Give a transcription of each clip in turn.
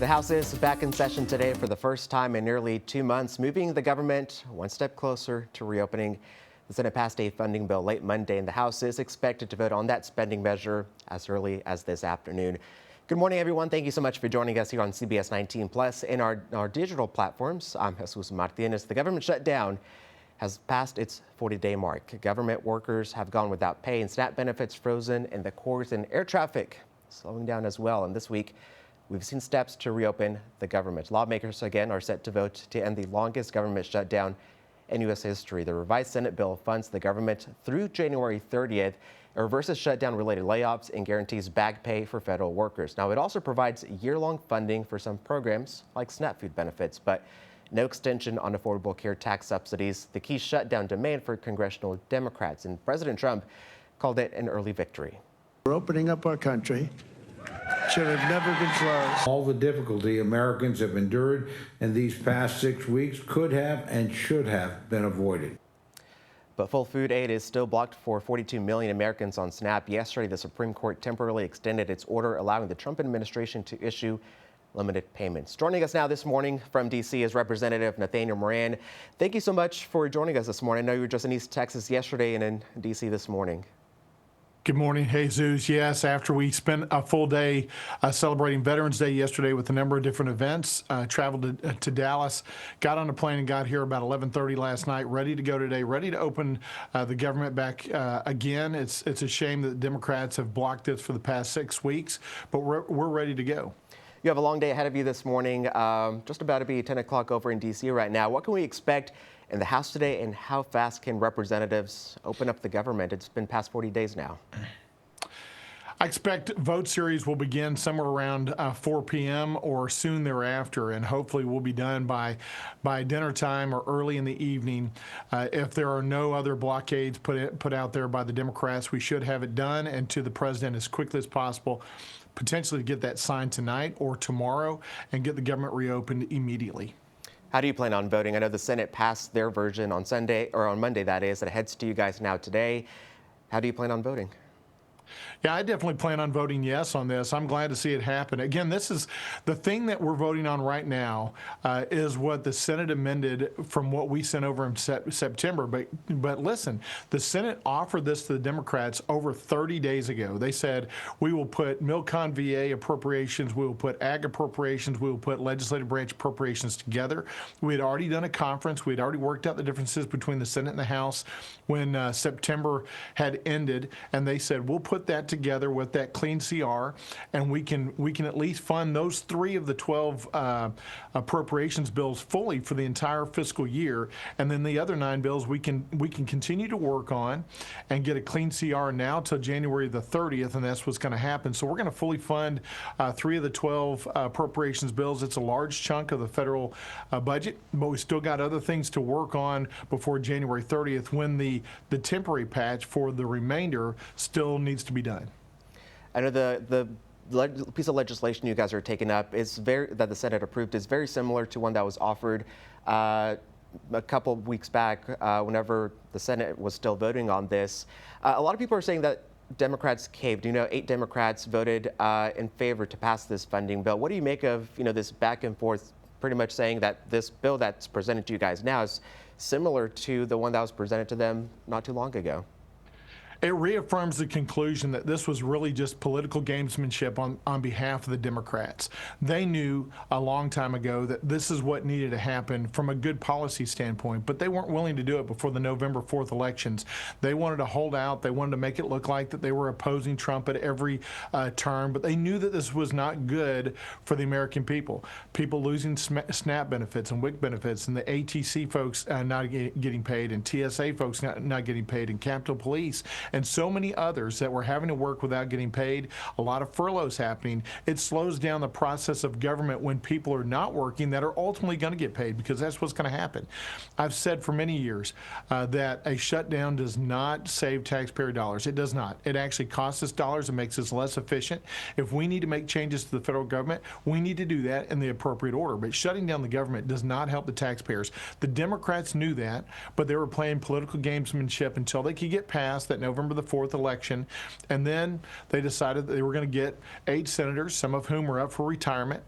The House is back in session today for the first time in nearly 2 months, moving the government one step closer to reopening. The Senate passed a funding bill late Monday, and the House is expected to vote on that spending measure as early as this afternoon. Good morning, everyone. Thank you so much for joining us here on CBS 19 Plus and our digital platforms. I'm Jesus Martinez. The government shutdown has passed its 40-day mark. Government workers have gone without pay and SNAP benefits frozen, and the courts and air traffic slowing down as well. And this week, we've seen steps to reopen the government. Lawmakers, again, are set to vote to end the longest government shutdown in U.S. history. The revised Senate bill funds the government through January 30th. It reverses shutdown-related layoffs and guarantees back pay for federal workers. Now, it also provides year-long funding for some programs like SNAP food benefits, but no extension on Affordable Care tax subsidies, the key shutdown demand for congressional Democrats. And President Trump called it an early victory. We're opening up our country. Should have never been closed. All the difficulty Americans have endured in these past 6 weeks could have and should have been avoided. But full food aid is still blocked for 42 million Americans on SNAP. Yesterday, the Supreme Court temporarily extended its order, allowing the Trump administration to issue limited payments. Joining us now this morning from D.C. is Representative Nathaniel Moran. Thank you so much for joining us this morning. I know you were just in East Texas yesterday and in D.C. this morning. Good morning, Jesus. Yes, after we spent a full day celebrating Veterans Day yesterday with a number of different events, traveled to Dallas, got on a plane and got here about 11:30 last night, ready to go today, ready to open the government back again. It's a shame that the Democrats have blocked this for the past 6 weeks, but we're ready to go. You have a long day ahead of you this morning, just about to be 10 o'clock over in D.C. right now. What can we expect in the House today, and how fast can representatives open up the government? It's been past 40 days now. I expect vote series will begin somewhere around 4 p.m. or soon thereafter, and hopefully we'll be done by dinner time or early in the evening. If there are no other blockades put out there by the Democrats, we should have it done and to the president as quickly as possible, potentially to get that signed tonight or tomorrow and get the government reopened immediately. How do you plan on voting? I know the Senate passed their version on Sunday, or on Monday, that is. It heads to you guys now today. How do you plan on voting? Yeah, I definitely plan on voting yes on this. I'm glad to see it happen. Again, this is the thing that we're voting on right now is what the Senate amended from what we sent over in September. But listen, the Senate offered this to the Democrats over 30 days ago. They said, we will put Milcon VA appropriations, we will put ag appropriations, we will put legislative branch appropriations together. We had already done a conference. We had already worked out the differences between the Senate and the House when September had ended, and they said, we'll put that together with that clean CR, and we can at least fund those 3 of the 12 appropriations bills fully for the entire fiscal year, and then the other 9 bills we can continue to work on and get a clean CR now till January the 30th, and that's what's going to happen. So we're going to fully fund 3 of the 12 appropriations bills. It's a large chunk of the federal budget, but we still got other things to work on before January 30th when the temporary patch for the remainder still needs to be done. I know the piece of legislation you guys are taking up that the Senate approved is very similar to one that was offered a couple of weeks back whenever the Senate was still voting on this. A lot of people are saying that Democrats caved. 8 Democrats voted in favor to pass this funding bill. What do you make of this back and forth, pretty much saying that this bill that's presented to you guys now is similar to the one that was presented to them not too long ago? It reaffirms the conclusion that this was really just political gamesmanship on behalf of the Democrats. They knew a long time ago that this is what needed to happen from a good policy standpoint, but they weren't willing to do it before the November 4th elections. They wanted to hold out. They wanted to make it look like that they were opposing Trump at every turn, but they knew that this was not good for the American people. People losing SNAP benefits and WIC benefits, and the ATC folks not getting paid, and TSA folks not getting paid, and Capitol Police, and so many others that were having to work without getting paid, a lot of furloughs happening. It slows down the process of government when people are not working that are ultimately going to get paid, because that's what's going to happen. I've said for many years that a shutdown does not save taxpayer dollars. It does not. It actually costs us dollars and makes us less efficient. If we need to make changes to the federal government, we need to do that in the appropriate order. But shutting down the government does not help the taxpayers. The Democrats knew that, but they were playing political gamesmanship until they could get past that November November the 4th election. And then they decided that they were going to get 8 senators, some of whom are up for retirement,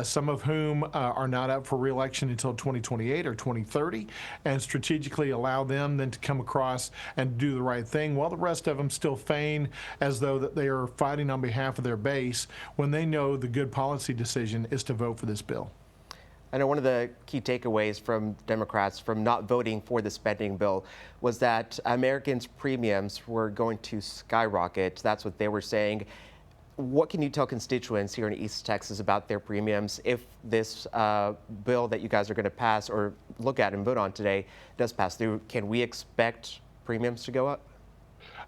some of whom are not up for re-election until 2028 or 2030, and strategically allow them then to come across and do the right thing, while the rest of them still feign as though that they are fighting on behalf of their base when they know the good policy decision is to vote for this bill. I know one of the key takeaways from Democrats from not voting for the spending bill was that Americans' premiums were going to skyrocket. That's what they were saying. What can you tell constituents here in East Texas about their premiums if this bill that you guys are going to pass or look at and vote on today does pass through? Can we expect premiums to go up?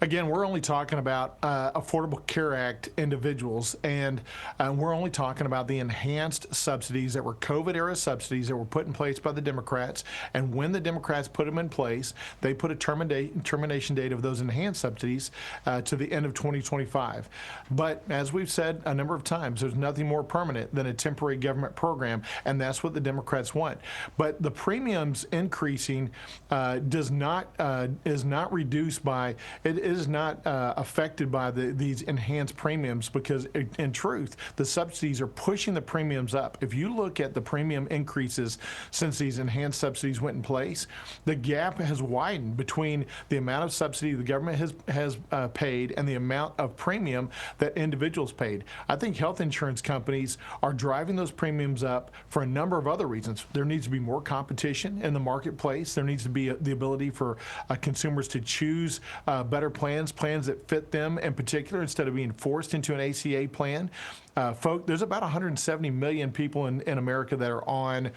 Again, we're only talking about Affordable Care Act individuals, and we're only talking about the enhanced subsidies that were COVID-era subsidies that were put in place by the Democrats. And when the Democrats put them in place, they put a termination date of those enhanced subsidies to the end of 2025. But as we've said a number of times, there's nothing more permanent than a temporary government program, and that's what the Democrats want. But the premiums increasing is not reduced by it is not affected by these enhanced premiums, because in truth, the subsidies are pushing the premiums up. If you look at the premium increases since these enhanced subsidies went in place, the gap has widened between the amount of subsidy the government has paid and the amount of premium that individuals paid. I think health insurance companies are driving those premiums up for a number of other reasons. There needs to be more competition in the marketplace. There needs to be the ability for consumers to choose better plans that fit them in particular, instead of being forced into an ACA plan. There's about 170 million people in America that are on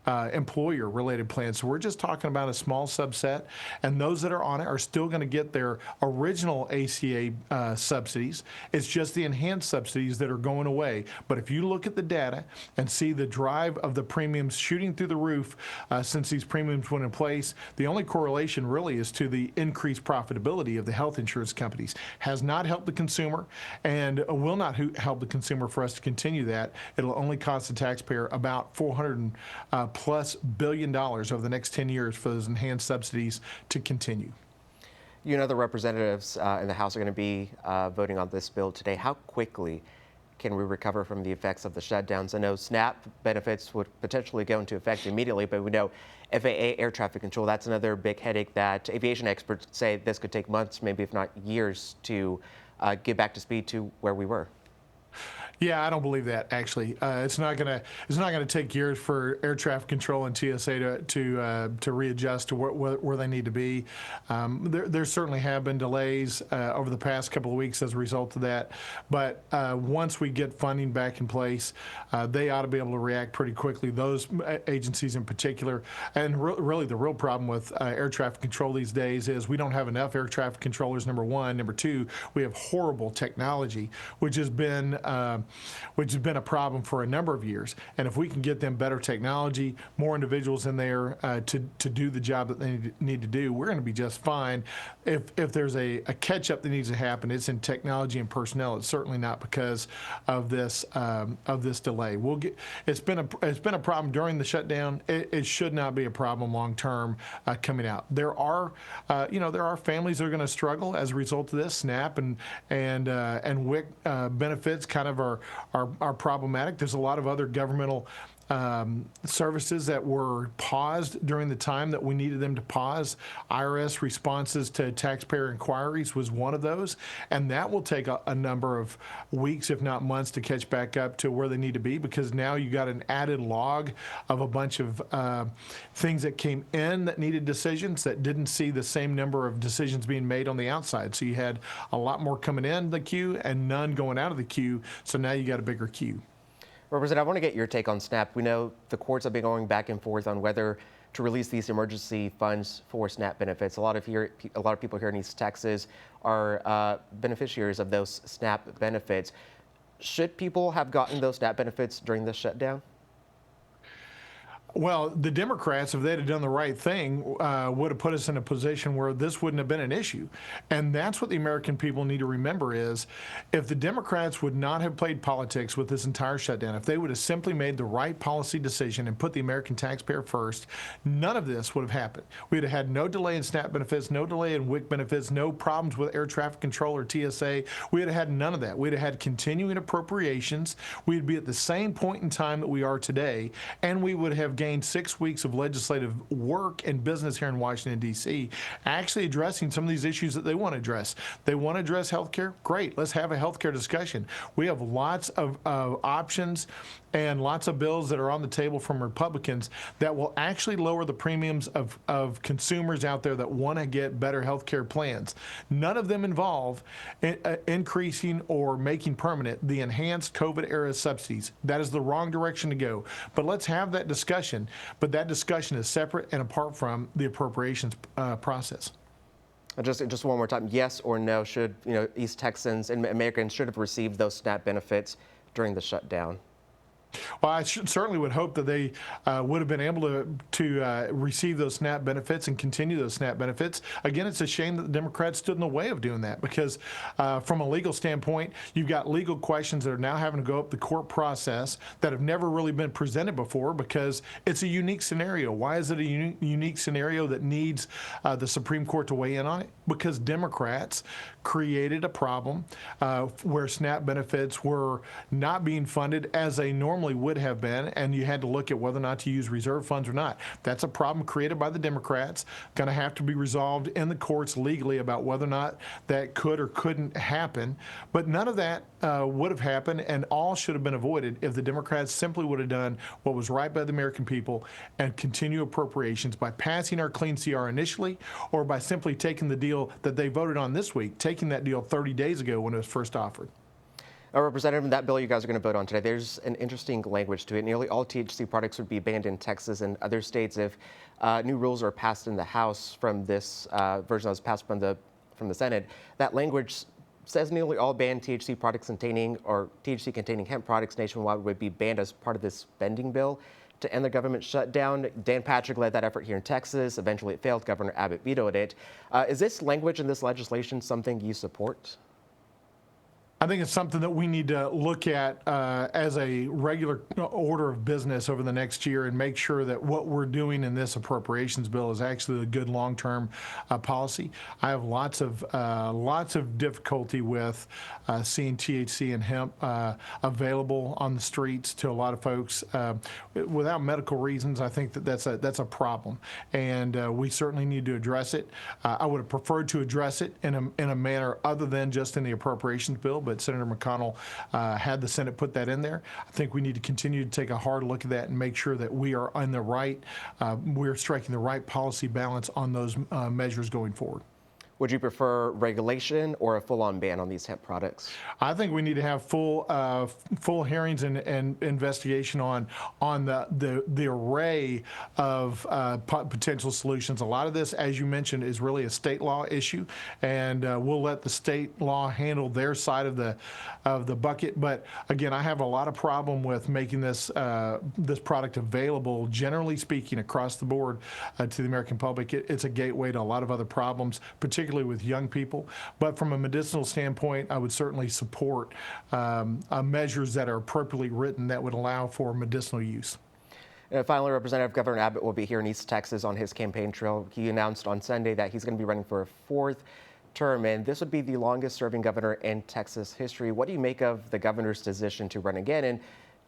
employer-related plans. So we're just talking about a small subset, and those that are on it are still going to get their original ACA subsidies. It's just the enhanced subsidies that are going away. But if you look at the data and see the drive of the premiums shooting through the roof since these premiums went in place, the only correlation really is to the increased profitability of the health insurance companies. Has not helped the consumer, and will not help the consumer for us to continue that. It'll only cost the taxpayer about $400+ billion over the next 10 years for those enhanced subsidies to continue. You know, the representatives in the House are going to be voting on this bill today. How quickly can we recover from the effects of the shutdowns? I know SNAP benefits would potentially go into effect immediately, but we know FAA air traffic control, that's another big headache that aviation experts say this could take months, maybe if not years, to get back to speed to where we were. Yeah, I don't believe that, actually. It's not gonna take years for air traffic control and TSA to readjust to where they need to be. There certainly have been delays over the past couple of weeks as a result of that. But once we get funding back in place, they ought to be able to react pretty quickly. Those agencies in particular, and really the real problem with air traffic control these days is we don't have enough air traffic controllers. Number one. Number two, we have horrible technology, which has been a problem for a number of years. And if we can get them better technology, more individuals in there to do the job that they need to do, we're going to be just fine. If there's a catch-up that needs to happen, it's in technology and personnel. It's certainly not because of this delay. It's been a problem during the shutdown. It should not be a problem long term coming out. There are families that are going to struggle as a result of this. SNAP and WIC benefits kind of are problematic. There's a lot of other governmental services that were paused during the time that we needed them to pause. IRS responses to taxpayer inquiries was one of those, and that will take a number of weeks, if not months, to catch back up to where they need to be, because now you got an added log of a bunch of things that came in that needed decisions that didn't see the same number of decisions being made on the outside. So you had a lot more coming in the queue and none going out of the queue, so now you got a bigger queue. Representative, I want to get your take on SNAP. We know the courts have been going back and forth on whether to release these emergency funds for SNAP benefits. A lot of people here in East Texas are beneficiaries of those SNAP benefits. Should people have gotten those SNAP benefits during the shutdown? Well, the Democrats, if they'd have done the right thing, would have put us in a position where this wouldn't have been an issue. And that's what the American people need to remember is if the Democrats would not have played politics with this entire shutdown, if they would have simply made the right policy decision and put the American taxpayer first, none of this would have happened. We'd have had no delay in SNAP benefits, no delay in WIC benefits, no problems with air traffic control or TSA. We'd have had none of that. We'd have had continuing appropriations. We'd be at the same point in time that we are today, and we would have gained 6 weeks of legislative work and business here in Washington, D.C., actually addressing some of these issues that they want to address. They want to address health care? Great. Let's have a health care discussion. We have lots of options and lots of bills that are on the table from Republicans that will actually lower the premiums of consumers out there that want to get better health care plans. None of them involve increasing or making permanent the enhanced COVID-era subsidies. That is the wrong direction to go. But let's have that discussion. But that discussion is separate and apart from the appropriations process. Just one more time, yes or no, should East Texans and Americans should have received those SNAP benefits during the shutdown? Well, I certainly would hope that they would have been able to receive those SNAP benefits and continue those SNAP benefits. Again, it's a shame that the Democrats stood in the way of doing that because from a legal standpoint, you've got legal questions that are now having to go up the court process that have never really been presented before because it's a unique scenario. Why is it a unique scenario that needs the Supreme Court to weigh in on it? Because Democrats created a problem where SNAP benefits were not being funded as they normally would have been, and you had to look at whether or not to use reserve funds or not. That's a problem created by the Democrats, going to have to be resolved in the courts legally about whether or not that could or couldn't happen. But none of that would have happened, and all should have been avoided if the Democrats simply would have done what was right by the American people and continue appropriations by passing our clean CR initially or by simply taking the deal that they voted on this week, taking that deal 30 days ago when it was first offered. Representative, that bill you guys are going to vote on today, there's an interesting language to it. Nearly all THC products would be banned in Texas and other states if new rules are passed in the House from this version that was passed from the Senate. That language says nearly all banned THC products containing or THC-containing hemp products nationwide would be banned as part of this spending bill to end the government shutdown. Dan Patrick led that effort here in Texas. Eventually it failed. Governor Abbott vetoed it. Is this language in this legislation something you support? I think it's something that we need to look at as a regular order of business over the next year and make sure that what we're doing in this appropriations bill is actually a good long-term policy. I have lots of difficulty with seeing THC and hemp available on the streets to a lot of folks without medical reasons. I think that that's a problem, and we certainly need to address it. I would have preferred to address it in a manner other than just in the appropriations bill. But Senator McConnell had the Senate put that in there. I think we need to continue to take a hard look at that and make sure that we are on the right, we're striking the right policy balance on those measures going forward. Would you prefer regulation or a full-on ban on these hemp products? I think we need to have full hearings and investigation on the array of potential solutions. A lot of this, as you mentioned, is really a state law issue, and we'll let the state law handle their side of the bucket. But again, I have a lot of problem with making this product available, generally speaking, across the board to the American public. It's a gateway to a lot of other problems, particularly with young people. But from a medicinal standpoint, I would certainly support measures that are appropriately written that would allow for medicinal use. And finally, Representative Governor Abbott will be here in East Texas on his campaign trail. He announced on Sunday that he's going to be running for a fourth term, and this would be the longest serving governor in Texas history. What do you make of the governor's decision to run again? And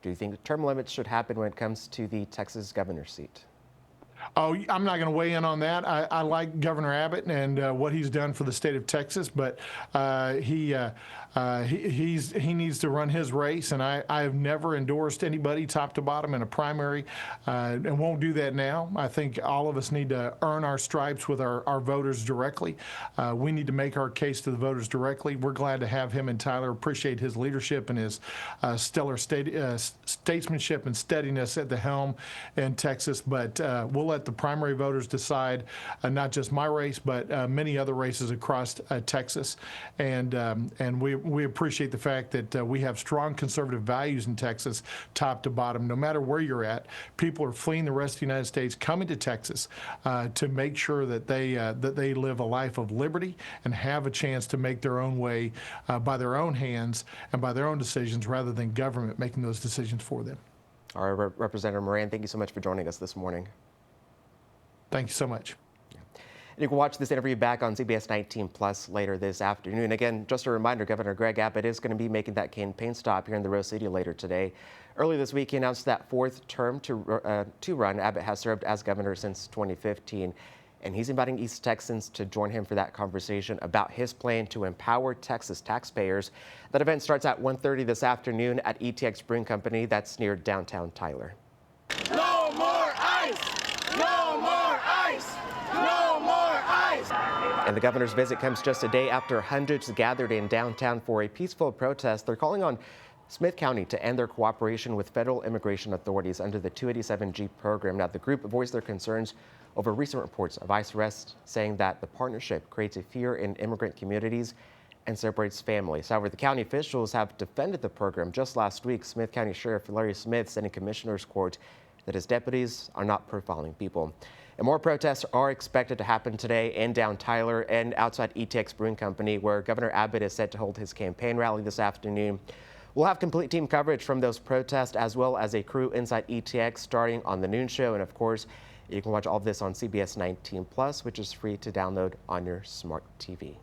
do you think term limits should happen when it comes to the Texas governor's seat? Oh, I'm not going to weigh in on that. I like Governor Abbott and what he's done for the state of Texas, but he needs to run his race, and I have never endorsed anybody top to bottom in a primary and won't do that now. I think all of us need to earn our stripes with our voters directly. We need to make our case to the voters directly. We're glad to have him and Tyler. Appreciate his leadership and his stellar statesmanship and steadiness at the helm in Texas, but we'll let let the primary voters decide not just my race, but many other races across Texas. And we appreciate the fact that we have strong conservative values in Texas, top to bottom. No matter where you're at, people are fleeing the rest of the United States, coming to Texas to make sure that they live a life of liberty and have a chance to make their own way by their own hands and by their own decisions, rather than government making those decisions for them. All right, Representative Moran, thank you so much for joining us this morning. Thank you so much. And you can watch this interview back on CBS 19 Plus later this afternoon. Again, just a reminder, Governor Greg Abbott is going to be making that campaign stop here in the Rose City later today. Early this week, he announced that fourth term to run. Abbott has served as governor since 2015. And he's inviting East Texans to join him for that conversation about his plan to empower Texas taxpayers. That event starts at 1:30 this afternoon at ETX Brewing Company. That's near downtown Tyler. No more ice! No more ice! No more ice! And the governor's visit comes just a day after hundreds gathered in downtown for a peaceful protest. They're calling on Smith County to end their cooperation with federal immigration authorities under the 287G program. Now, the group voiced their concerns over recent reports of ICE arrests, saying that the partnership creates a fear in immigrant communities and separates families. However, the county officials have defended the program. Just last week, Smith County Sheriff Larry Smith said in Commissioner's Court that his deputies are not profiling people. And more protests are expected to happen today in down Tyler and outside ETX Brewing Company, where Governor Abbott is set to hold his campaign rally this afternoon. We'll have complete team coverage from those protests, as well as a crew inside ETX starting on the noon show. And of course, you can watch all of this on CBS 19 Plus, which is free to download on your smart TV.